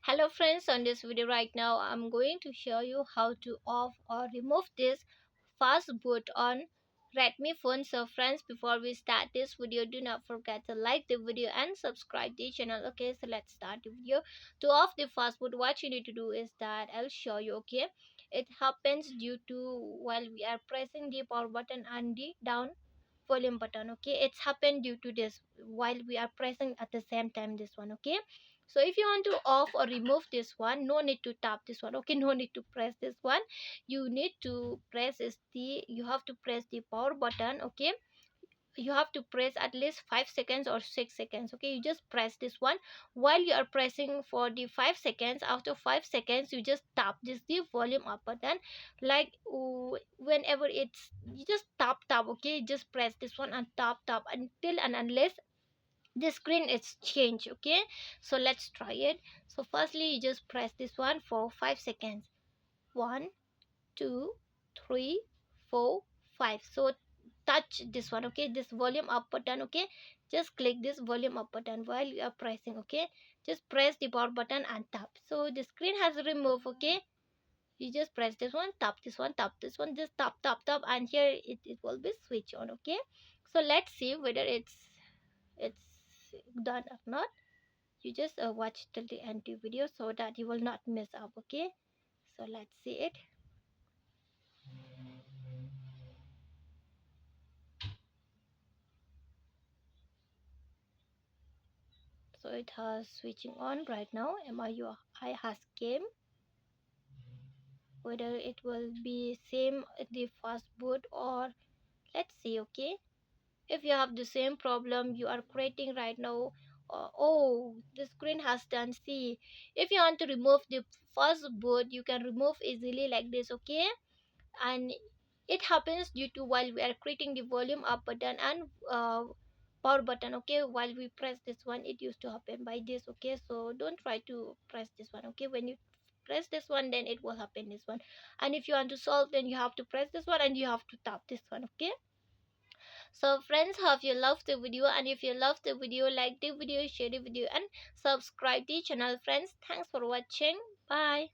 Hello friends, on this video right now I'm going to show you how to off or remove this fast boot on Redmi phone. So friends, before we start this video, do not forget to like the video and subscribe the channel. Okay, so let's start the video. To off the fast boot, what you need to do is that I'll show you. Okay, it happens due to while we are pressing the power button and the down volume button. Okay, it's happened due to this while we are pressing at the same time this one. Okay, so if you want to off or remove this one, no need to tap this one. Okay, no need to press this one. You need to press is the you have to press the power button. Okay, you have to press at least 5 seconds or 6 seconds. Okay, you just press this one while you are pressing for the 5 seconds. After 5 seconds you just tap this the volume up button, like whenever it's you just tap. Okay, just press this one and tap until and unless the screen is changed. Okay, so let's try it. So firstly you just press this one for 5 seconds. 1 2 3 4 5. So touch this one. Okay, this volume up button. Okay, just click this volume up button while you are pressing. Okay, just press the power button and tap. So the screen has removed. Okay, you just press this one, tap this one, tap this one, just tap, and here it will be switch on. Okay, so let's see whether it's done or not. You just watch till the end of the video so that you will not miss up. Okay, so let's see it. So it has switching on right now. MIUI has came. Whether it will be same the fast boot or let's see. Okay, if you have the same problem you are creating right now, oh, the screen has done. See, if you want to remove the fast boot, you can remove easily like this. Okay, and it happens due to while we are creating the volume up button and power button. Okay, while we press this one it used to happen by this. Okay, so don't try to press this one. Okay, when you press this one then it will happen this one, and if you want to solve then you have to press this one and you have to tap this one. Okay, so friends, hope you love the video, and if you love the video, like the video, share the video and subscribe the channel. Friends, thanks for watching. Bye.